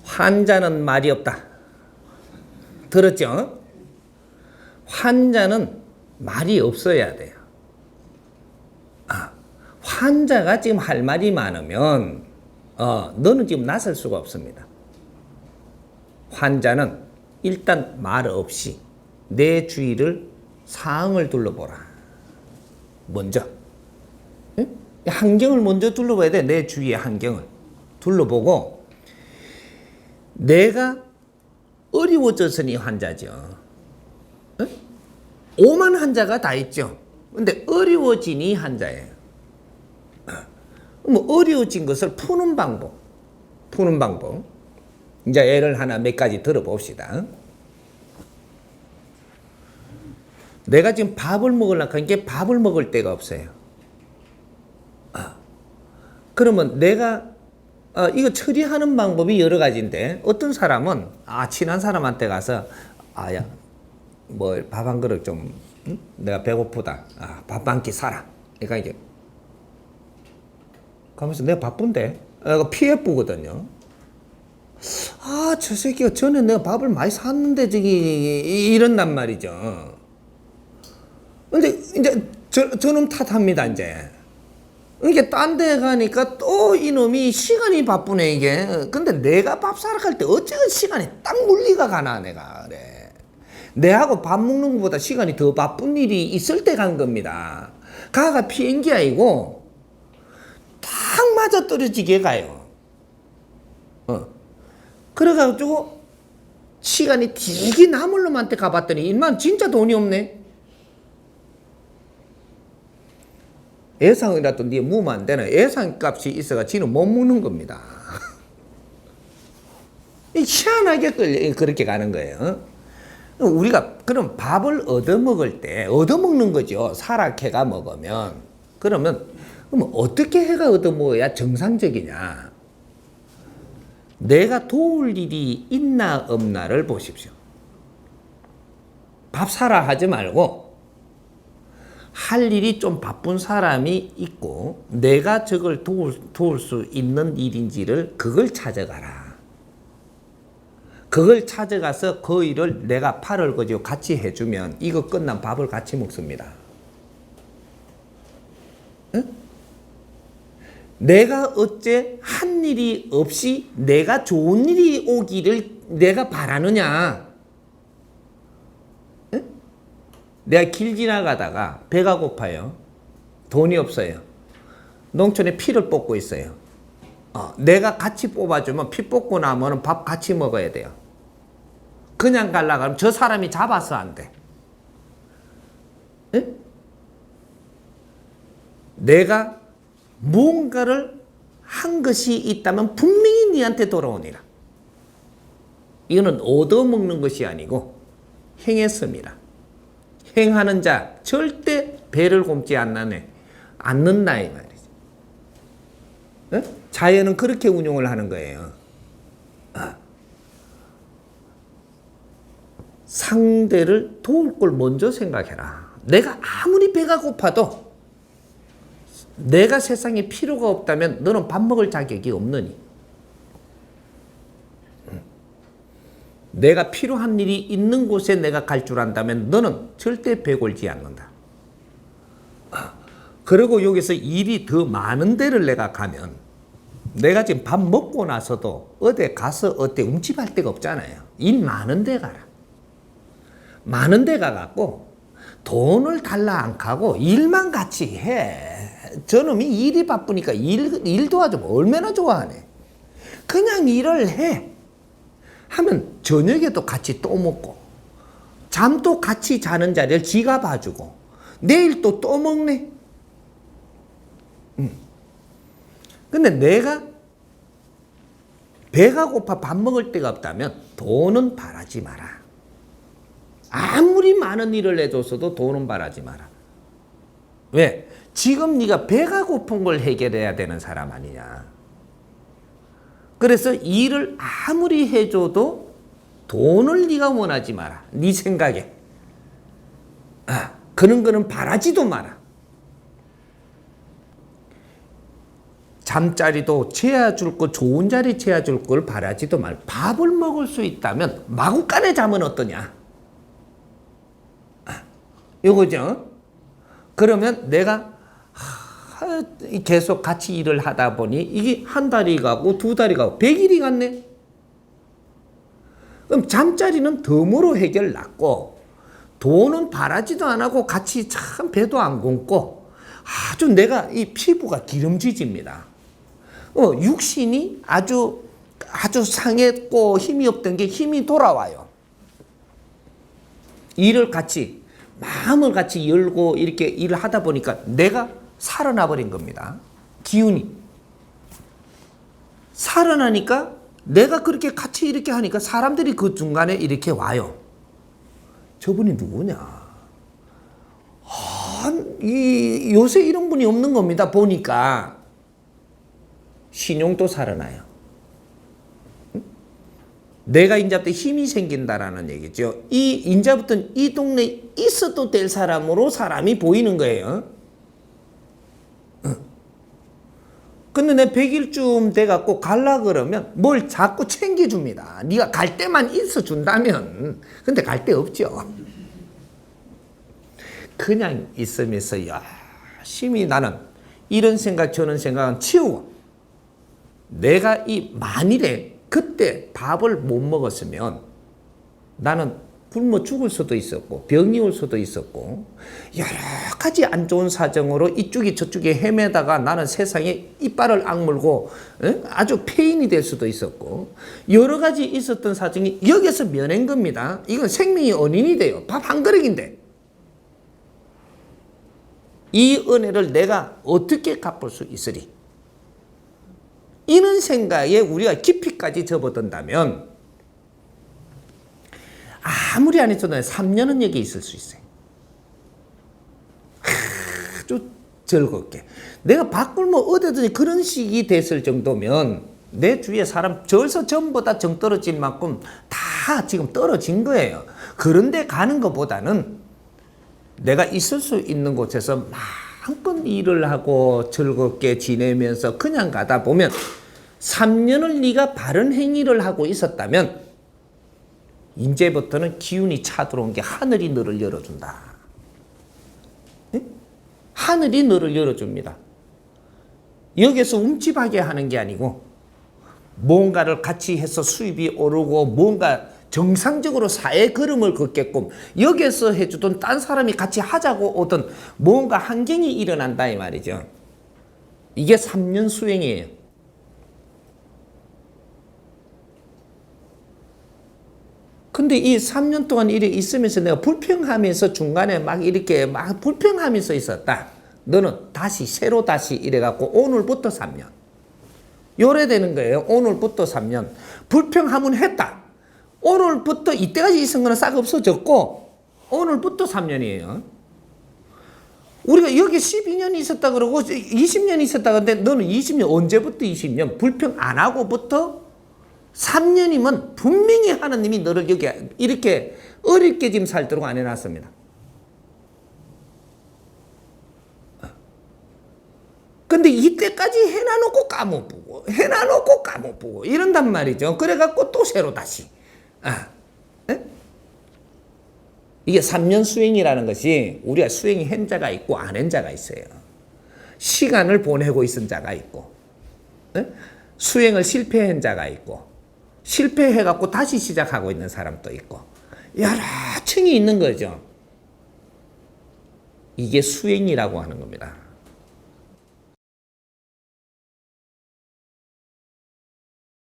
환자는 말이 없다. 들었죠? 환자는 말이 없어야 돼요. 환자가 지금 할 말이 많으면 너는 지금 나설 수가 없습니다. 환자는 일단 말 없이 내 주위를 상황을 둘러보라. 먼저 환경을 먼저 둘러봐야 돼. 내 주위의 환경을 둘러보고 내가 어려워졌으니 환자죠. 오만 환자가 다 있죠. 근데 어려워지니 환자예요. 어려워진 것을 푸는 방법. 이제 예를 하나 몇 가지 들어봅시다. 내가 지금 밥을 먹으려고 하니까 밥을 먹을 데가 없어요. 그러면 내가 이거 처리하는 방법이 여러 가지인데 어떤 사람은 친한 사람한테 가서 야 뭐 밥 한 그릇 좀 내가 배고프다. 밥 한 끼 사라. 그러니까 이게 가면서 내가 바쁜데 내가 피해보거든요. 저 새끼가 전에 내가 밥을 많이 샀는데 이런단 말이죠. 근데 이제 저놈 탓합니다 이제. 이게 딴 데 가니까 또 이놈이 시간이 바쁘네 이게. 근데 내가 밥 사러 갈 때 어째서 시간이 딱 물리가 가나 내가 그래. 내하고 밥 먹는 것보다 시간이 더 바쁜 일이 있을 때 간 겁니다. 가가 피한 게 아니고 딱 맞아 떨어지게 가요. 그래가지고 시간이 되게 남을 놈한테 가봤더니 인만 진짜 돈이 없네. 예상이라도 네 무면 안 되나. 예상값이 있어가 지는 못 먹는 겁니다. 희한하게 그렇게 가는 거예요. 우리가 그럼 밥을 얻어먹을 때 얻어먹는 거죠. 사락해가 먹으면. 그러면 어떻게 해가 얻어먹어야 정상적이냐. 내가 도울 일이 있나 없나를 보십시오. 밥 사라 하지 말고 할 일이 좀 바쁜 사람이 있고 내가 저걸 도울 수 있는 일인지를 그걸 찾아가라. 그걸 찾아가서 그 일을 내가 팔을 거지고 같이 해주면 이거 끝난 밥을 같이 먹습니다. 내가 어째 한 일이 없이 내가 좋은 일이 오기를 내가 바라느냐. 내가 길 지나가다가 배가 고파요. 돈이 없어요. 농촌에 피를 뽑고 있어요. 내가 같이 뽑아주면 피 뽑고 나면 밥 같이 먹어야 돼요. 그냥 가려고 하면 저 사람이 잡아서 안 돼. 내가 무언가를 한 것이 있다면 분명히 니한테 돌아오니라. 이거는 얻어먹는 것이 아니고 행했습니다. 행하는 자 절대 배를 곰지 않는다 이 말이지. 자연은 그렇게 운용을 하는 거예요. 상대를 도울 걸 먼저 생각해라. 내가 아무리 배가 고파도 내가 세상에 필요가 없다면 너는 밥 먹을 자격이 없느니. 내가 필요한 일이 있는 곳에 내가 갈 줄 안다면 너는 절대 배 골지 않는다. 그리고 여기서 일이 더 많은 데를 내가 가면 내가 지금 밥 먹고 나서도 어디 가서 어때 움찔할 데가 없잖아요. 일 많은 데 가라. 많은 데 가갖고 돈을 달라 안 가고 일만 같이 해. 저놈이 일이 바쁘니까 일 도와주면 얼마나 좋아하네. 그냥 일을 해. 하면 저녁에도 같이 또 먹고 잠도 같이 자는 자리를 지가 봐주고 내일 또 먹네. 근데 내가 배가 고파 밥 먹을 데가 없다면 돈은 바라지 마라. 아무리 많은 일을 해줬어도 돈은 바라지 마라. 왜? 지금 네가 배가 고픈 걸 해결해야 되는 사람 아니냐. 그래서 일을 아무리 해줘도 돈을 네가 원하지 마라. 네 생각에. 그런 거는 바라지도 마라. 잠자리도 재워줄 거 좋은 자리 재워줄 걸 바라지도 말. 밥을 먹을 수 있다면 마구간에 자면 어떠냐? 요거죠. 그러면 내가 계속 같이 일을 하다 보니 이게 한 달이 가고 두 달이 가고 100일이 갔네. 그럼 잠자리는 덤으로 해결 났고 돈은 바라지도 안 하고 같이 참 배도 안 굶고 아주 내가 이 피부가 기름지집니다. 육신이 아주 상했고 힘이 없던 게 힘이 돌아와요. 일을 같이 마음을 같이 열고 이렇게 일을 하다 보니까 내가 살아나 버린 겁니다. 기운이 살아나니까 내가 그렇게 같이 이렇게 하니까 사람들이 그 중간에 이렇게 와요. 저분이 누구냐? 요새 이런 분이 없는 겁니다. 보니까 신용도 살아나요. 내가 이제부터 힘이 생긴다라는 얘기죠. 이제부터는 이 동네에 있어도 될 사람으로 사람이 보이는 거예요. 근데 내 100일쯤 돼갖고 갈라 그러면 뭘 자꾸 챙겨줍니다. 네가 갈 때만 있어준다면. 근데 갈 데 없죠. 그냥 있으면서 열심히 나는 이런 생각 저런 생각은 치우고 내가 이 만일에 그때 밥을 못 먹었으면 나는 굶어 죽을 수도 있었고 병이 올 수도 있었고 여러 가지 안 좋은 사정으로 이쪽이 저쪽에 헤매다가 나는 세상에 이빨을 악물고 아주 폐인이 될 수도 있었고 여러 가지 있었던 사정이 여기서 면한 겁니다. 이건 생명의 은인이 돼요. 밥 한 그릇인데 이 은혜를 내가 어떻게 갚을 수 있으리? 이런 생각에 우리가 깊이까지 접어든다면 아무리 안 해도 3년은 여기 있을 수 있어요. 아주 즐겁게. 내가 바꿀 어디든지 그런 식이 됐을 정도면 내 주위에 사람 절서 전부 다 정 떨어질 만큼 다 지금 떨어진 거예요. 그런데 가는 것보다는 내가 있을 수 있는 곳에서 마음껏 일을 하고 즐겁게 지내면서 그냥 가다 보면 3년을 네가 바른 행위를 하고 있었다면 이제부터는 기운이 차들어온 게 하늘이 너를 열어준다. 네? 하늘이 너를 열어줍니다. 여기서 움찔하게 하는 게 아니고 뭔가를 같이 해서 수입이 오르고 뭔가 정상적으로 사회 걸음을 걷게끔 여기서 해주던 딴 사람이 같이 하자고 오던 뭔가 환경이 일어난다 이 말이죠. 이게 3년 수행이에요. 근데 이 3년 동안 이렇게 있으면서 내가 불평하면서 중간에 이렇게 불평하면서 있었다. 너는 새로 이래갖고 오늘부터 3년. 요래 되는 거예요. 오늘부터 3년. 불평하면 했다. 오늘부터 이때까지 있은 거는 싹 없어졌고 오늘부터 3년이에요. 우리가 여기 12년 있었다 그러고 20년 있었다 그러는데 너는 20년 언제부터 20년? 불평 안 하고부터 3년이면 분명히 하나님이 너를 여기 이렇게 어렵게 지금 살도록 안 해놨습니다. 근데 이때까지 해놔놓고 까먹고 이런단 말이죠. 그래갖고 또 새로 다시. 이게 3년 수행이라는 것이 우리가 수행이 한 자가 있고 안 한 자가 있어요. 시간을 보내고 있은 자가 있고 수행을 실패한 자가 있고 실패해갖고 다시 시작하고 있는 사람도 있고 여러 층이 있는 거죠. 이게 수행이라고 하는 겁니다.